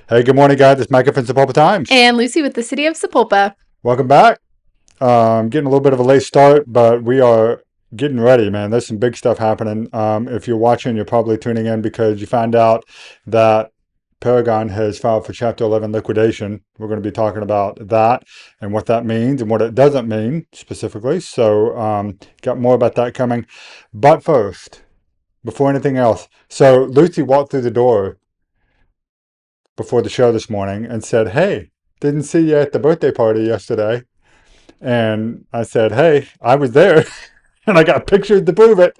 Hey, good morning, guys. It's Micah from Sapulpa Times. And Lucy with the City of Sapulpa. Welcome back. Getting a little bit of a late start, but we are getting ready, man. There's some big stuff happening. If you're watching, you're probably tuning in because you found out that Paragon has filed for Chapter 11 liquidation. We're going to be talking about that and what that means and what it doesn't mean specifically. So, got more about that coming. But first, before anything else, so Lucy walked through the door before the show this morning and said, "Hey, didn't see you at the birthday party yesterday." And I said, "Hey, I was there." And I got pictures to prove it.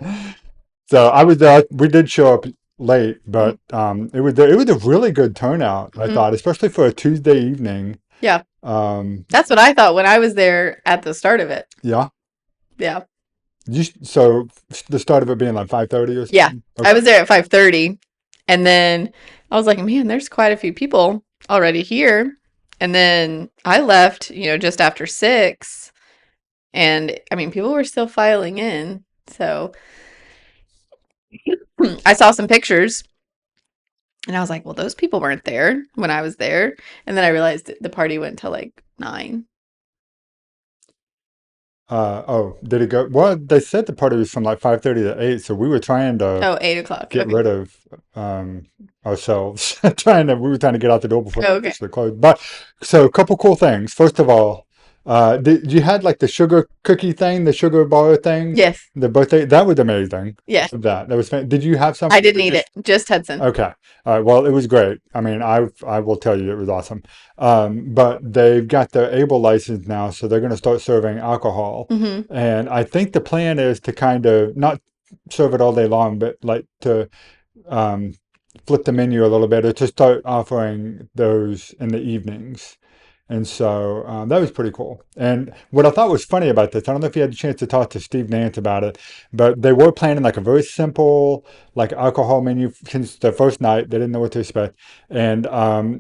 So I was there. We did show up late, but it was a really good turnout, I Mm-hmm. thought, especially for a Tuesday evening. Yeah, Um, that's what I thought when I was there at the start of it. yeah. Yeah, So the start of it being like 5:30 or yeah. something. I Okay. was there at 5:30, and then I was like, man, there's quite a few people already here. And then I left, just after 6, and I mean, people were still filing in. So I saw some pictures, and I was like, well, those people weren't there when I was there. And then I realized the party went till like 9. Did it go? Well, they said the party was from like 5:30 to 8, so we were trying to Oh, 8 o'clock. get Okay. rid of ourselves. We were trying to get out the door before Oh, it okay. actually closed. But so a couple cool things. First of all, did you had like the sugar cookie thing, the sugar bar thing, Yes. the birthday? That was amazing. Yes. That was. Did you have some? I didn't eat it. Just Hudson. Okay. All right. Well, it was great. I mean, I will tell you it was awesome. But they've got their Able license now, so they're going to start serving alcohol. Hmm. And I think the plan is to kind of not serve it all day long, but like to um, flip the menu a little bit or to start offering those in the evenings. And so that was pretty cool. And what I thought was funny about this, I don't know if you had a chance to talk to Steve Nance about it, but they were planning like a very simple, like alcohol menu since the first night. They didn't know what to expect. And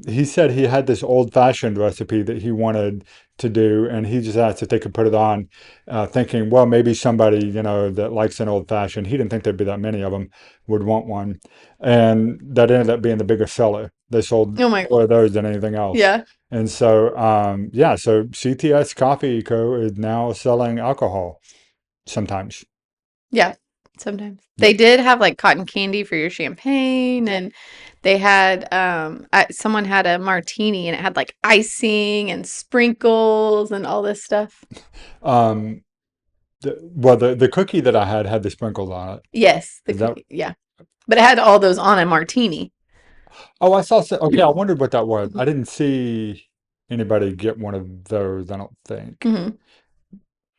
he said he had this old fashioned recipe that he wanted to do. And he just asked if they could put it on, thinking, well, maybe somebody, that likes an old fashioned. He didn't think there'd be that many of them would want one. And that ended up being the bigger seller. They sold Oh my. more of those than anything else. Yeah. And so, yeah, so CTS Coffee Co. is now selling alcohol sometimes. Yeah. Sometimes they Yep. did have like cotton candy for your champagne, and they had someone had a martini and it had like icing and sprinkles and all this stuff. Um, the cookie that I had the sprinkles on it. Yes, the Is that? cookie. Yeah, but it had all those on a martini. Oh, I saw. Okay, I wondered what that was. Hmm. I didn't see anybody get one of those. I don't think. Hmm.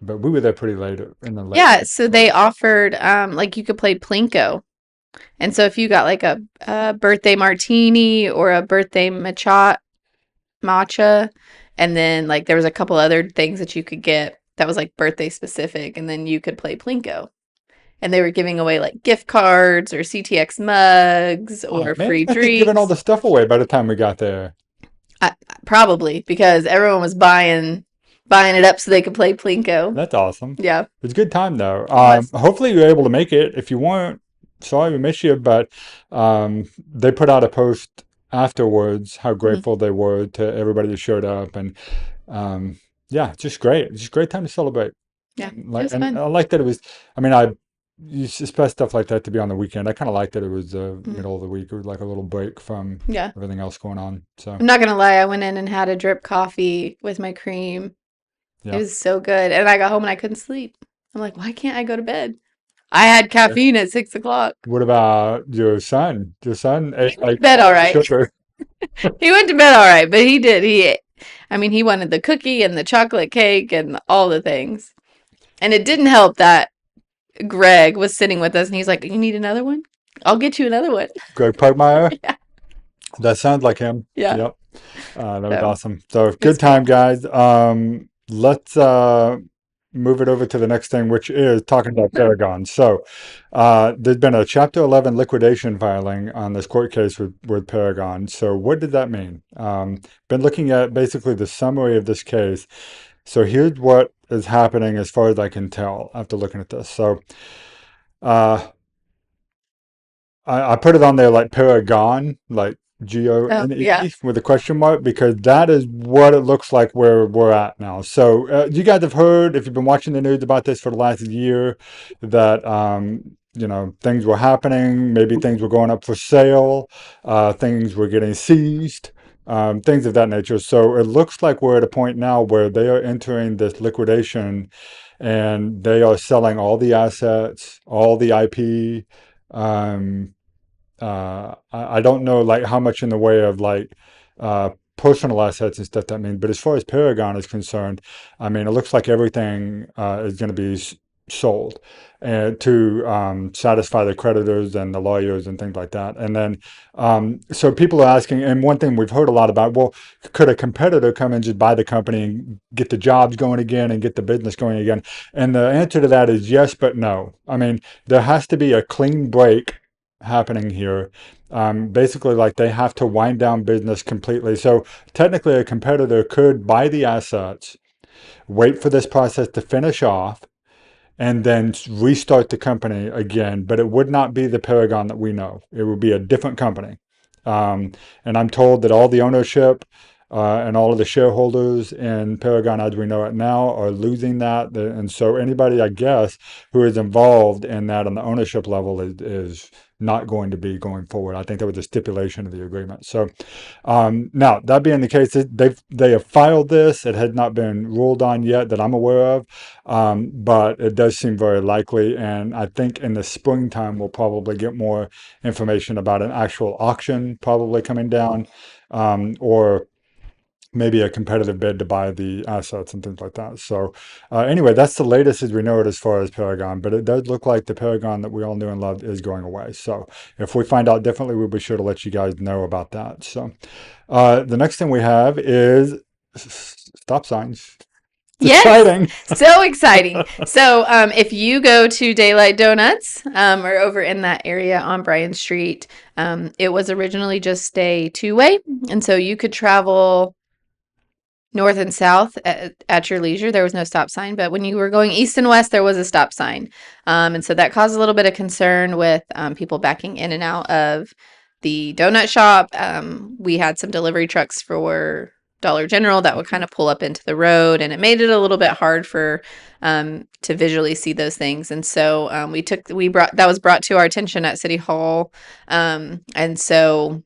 But we were there pretty late in the late. Yeah, so they offered like you could play Plinko. And so if you got like a birthday martini or a birthday matcha, and then like there was a couple other things that you could get that was like birthday specific, and then you could play Plinko. And they were giving away like gift cards or CTX mugs Oh or man, free I must have given all drinks. the stuff away by the time we got there. I, Probably because everyone was buying it up so they could play Plinko. That's awesome. Yeah, It was a good time though. it was. Hopefully you were able to make it. If you weren't, sorry we missed you, but they put out a post afterwards how Mhm. grateful they were to everybody that showed up, and um, yeah, just great. Just a great time to celebrate. Yeah, it Like, was and fun. I like that it was. I mean, I you expect stuff like that to be on the weekend. I kind of like that it was the Mhm. middle of the week. It was like a little break from Yeah. everything else going on. So I'm not gonna lie, I went in and had a drip coffee with my cream. It yeah. was so good. And I got home and I couldn't sleep. I'm like, why can't I go to bed? I had caffeine at 6 o'clock. What about your son? Your son He ate went like to bed all right. sugar. He went to bed all right, but he did. I mean, he wanted the cookie and the chocolate cake and all the things. And it didn't help that Greg was sitting with us and he's like, you need another one? I'll get you another one. Greg Pugmire. Yeah. That sounds like him. Yeah. Yep. That was So awesome. So it was good great. time, guys. Let's move it over to the next thing, which is talking about Paragon. So there's been a Chapter 11 liquidation filing on this court case with Paragon. So what did that mean? Been looking at basically the summary of this case. So here's what is happening as far as I can tell after looking at this. So uh, I put it on there like Paragon, like Oh, Gone yeah. with a question mark, because that is what it looks like where we're at now. So you guys have heard, if you've been watching the news about this for the last year, that things were happening. Maybe things were going up for sale. Things were getting seized. Things of that nature. So it looks like we're at a point now where they are entering this liquidation, and they are selling all the assets, all the IP. Um, I don't know like how much in the way of like personal assets and stuff that means, but as far as Paragon is concerned, I mean, it looks like everything is going to be sold and to satisfy the creditors and the lawyers and things like that. And then, so people are asking, and one thing we've heard a lot about, well, could a competitor come and just buy the company and get the jobs going again and get the business going again? And the answer to that is yes, but no. I mean, there has to be a clean break happening here. Basically, like they have to wind down business completely. So technically, a competitor could buy the assets, wait for this process to finish off, and then restart the company again. But it would not be the Paragon that we know. It would be a different company. And I'm told that all the ownership and all of the shareholders in Paragon, as we know it now, are losing that. And so anybody, I guess, who is involved in that on the ownership level is not going to be going forward. I think that was a stipulation of the agreement. So now, that being the case, they have filed this. It has not been ruled on yet that I'm aware of, but it does seem very likely. And I think in the springtime we'll probably get more information about an actual auction probably coming down, or maybe a competitive bid to buy the assets and things like that. So anyway, that's the latest as we know it as far as Paragon, but it does look like the Paragon that we all knew and loved is going away. So if we find out differently, we'll be sure to let you guys know about that. So the next thing we have is stop signs. It's Yes. exciting. So exciting. So, if you go to Daylight Donuts, or over in that area on Bryan Street, it was originally just a two-way. And so you could travel north and south at your leisure. There was no stop sign, but when you were going east and west, there was a stop sign. And so that caused a little bit of concern with people backing in and out of the donut shop. We had some delivery trucks for Dollar General that would kind of pull up into the road, and it made it a little bit hard for to visually see those things. And so we brought that was brought to our attention at City Hall, and so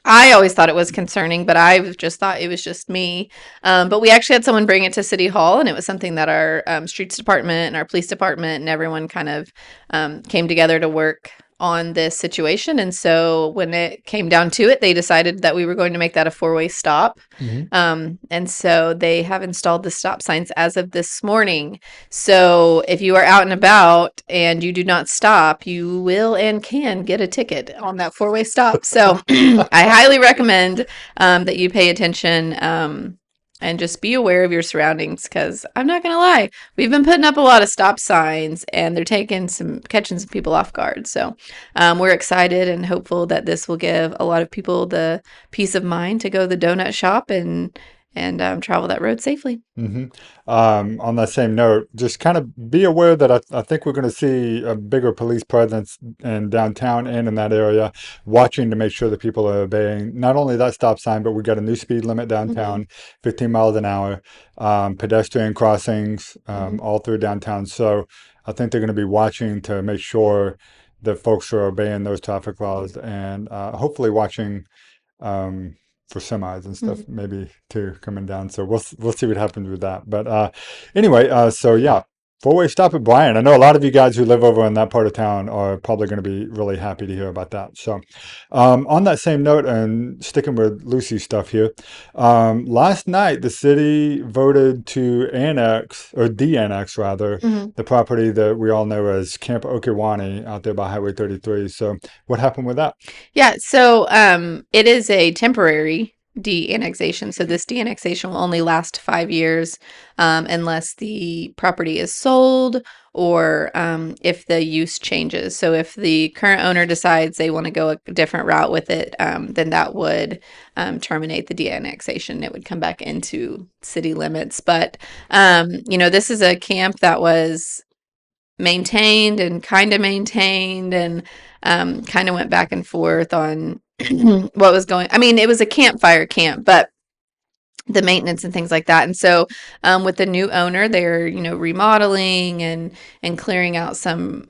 I always thought it was concerning, but I just thought it was just me. But we actually had someone bring it to City Hall, and it was something that our streets department and our police department and everyone kind of came together to work on this situation. And so when it came down to it, they decided that we were going to make that a four-way stop. Mhm. And so they have installed the stop signs as of this morning. So if you are out and about and you do not stop, you will and can get a ticket on that four-way stop. So I highly recommend that you pay attention, and just be aware of your surroundings, because I'm not gonna lie, we've been putting up a lot of stop signs and they're catching some people off guard. So we're excited and hopeful that this will give a lot of people the peace of mind to go to the donut shop and travel that road safely. hmm on that same note, just kind of be aware that I think we're going to see a bigger police presence in downtown and in that area, watching to make sure that people are obeying not only that stop sign, but we got a new speed limit Hmm. downtown, 15 miles an hour, pedestrian crossings Hmm. all through downtown. So I think they're going to be watching to make sure that folks are obeying those traffic laws, and hopefully watching um, for semis and stuff, Hmm. maybe too coming down. So we'll see what happens with that. But anyway, so yeah, four-way stop at Bryan. I know a lot of you guys who live over in that part of town are probably going to be really happy to hear about that. So on that same note, and sticking with Lucy's stuff here, last night the city voted to annex or de-annex rather Hmm. the property that we all know as Camp Okiwanee out there by Highway 33. So what happened with that? Yeah, so it is a temporary de-annexation. So this de-annexation will only last 5 years, unless the property is sold or if the use changes. So if the current owner decides they want to go a different route with it, then that would terminate the de-annexation. It would come back into city limits. But this is a camp that was maintained and kind of went back and forth on what was going. I mean, it was a campfire camp, but the maintenance and things like that. And so, with the new owner, they're remodeling and clearing out some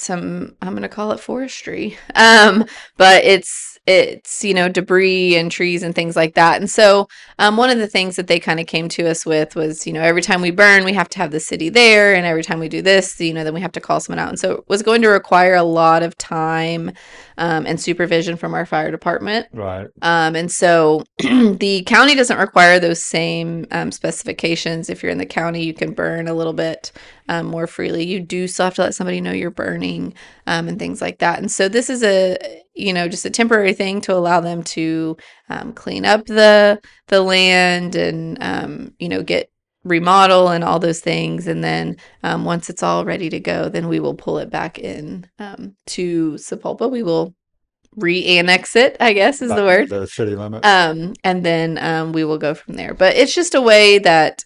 I'm gonna call it forestry. But it's debris and trees and things like that. And so one of the things that they kind of came to us with was, every time we burn, we have to have the city there, and every time we do this, then we have to call someone out. And so it was going to require a lot of time and supervision from our fire department. Right. And so the county doesn't require those same specifications. If you're in the county, you can burn a little bit more freely. You do still have to let somebody know you're burning and things like that. And so this is just a temporary thing to allow them to clean up the land and get remodel and all those things. And then once it's all ready to go, then we will pull it back in to Sapulpa. We will re-annex it, I guess is the word. The city limits. And then we will go from there. But it's just a way that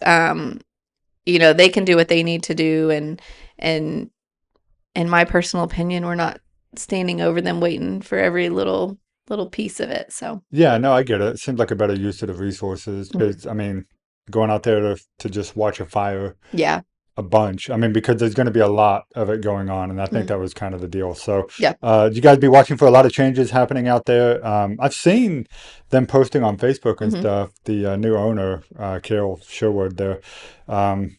they can do what they need to do, and in my personal opinion, we're not standing over them waiting for every little piece of it. So Yeah, no, I get it. It seems like a better use of the resources because, I mean, going out there to just watch a fire yeah. a bunch. I mean, because there's going to be a lot of it going on, and I think Mhm. that was kind of the deal. So, Yeah. you guys be watching for a lot of changes happening out there. I've seen them posting on Facebook and Mhm. stuff. The new owner, Carol Sherwood, there. Um,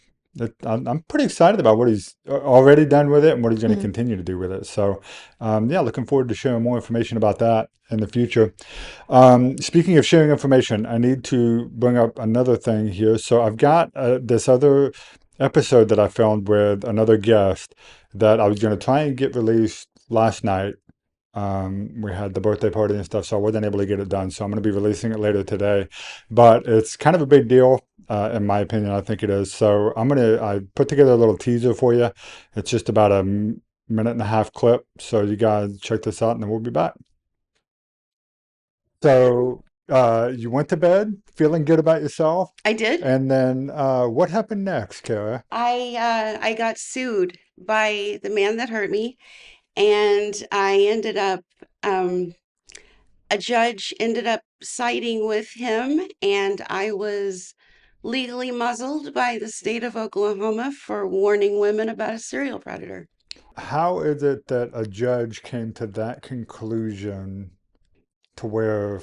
I'm pretty excited about what he's already done with it and what he's going to Mhm. continue to do with it. So, yeah, looking forward to sharing more information about that in the future. Speaking of sharing information, I need to bring up another thing here. So I've got this other episode that I filmed with another guest that I was going to try and get released last night. We had the birthday party and stuff, so I wasn't able to get it done. So I'm going to be releasing it later today. But it's kind of a big deal, in my opinion. I think it is. So I put together a little teaser for you. It's just about a minute and a half clip. So you guys check this out, and then we'll be back. So you went to bed feeling good about yourself, I did. and then what happened next, Kara? I got sued by the man that hurt me, and I ended up a judge ended up siding with him, and I was legally muzzled by the state of Oklahoma for warning women about a serial predator. How is it that a judge came to that conclusion to where,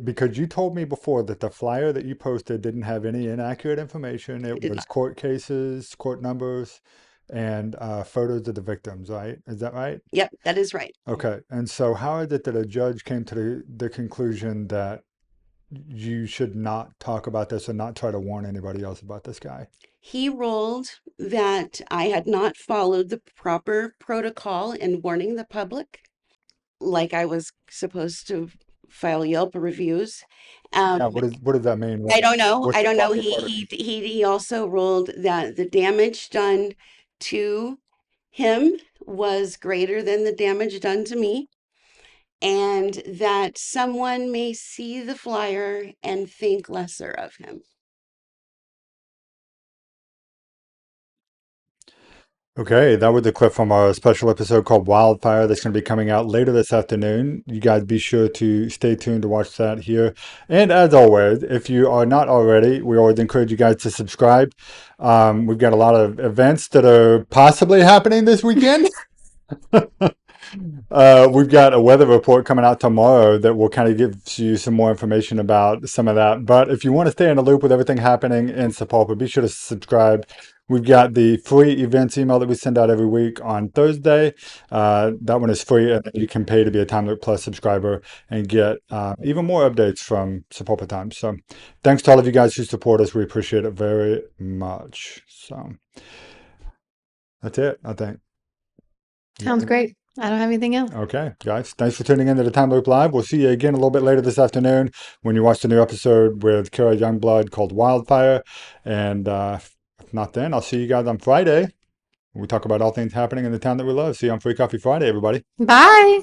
because you told me before that the flyer that you posted didn't have any inaccurate information. I It did was not. court cases, court numbers, and photos of the victims, right? Is that right? Yep, that is right. Okay. And so how is it that a judge came to the conclusion that you should not talk about this and not try to warn anybody else about this guy? He ruled that I had not followed the proper protocol in warning the public, like I was supposed to file Yelp reviews. Yeah, Um, what does that mean? I don't know. What's I the don't know. proper He protocol? he he also ruled that the damage done to him was greater than the damage done to me, and that someone may see the flyer and think lesser of him. Okay, that was a clip from our special episode called Wildfire that's going to be coming out later this afternoon. You guys be sure to stay tuned to watch that here. And as always, if you are not already, we always encourage you guys to subscribe. We've got a lot of events that are possibly happening this weekend. We've got a weather report coming out tomorrow that will kind of give you some more information about some of that. But if you want to stay in the loop with everything happening in Sapulpa, be sure to subscribe. We've got the free events email that we send out every week on Thursday. That one is free, and you can pay to be a Timeloop Plus subscriber and get even more updates from Sapulpa Times. So thanks to all of you guys who support us. We appreciate it very much. So that's it, I think. Sounds great. I don't have anything else. Okay, guys, thanks for tuning in to the Time Loop Live. We'll see you again a little bit later this afternoon when you watch the new episode with Kara Youngblood called Wildfire. And if not then, I'll see you guys on Friday. We talk about all things happening in the town that we love. See you on Free Coffee Friday, everybody. Bye.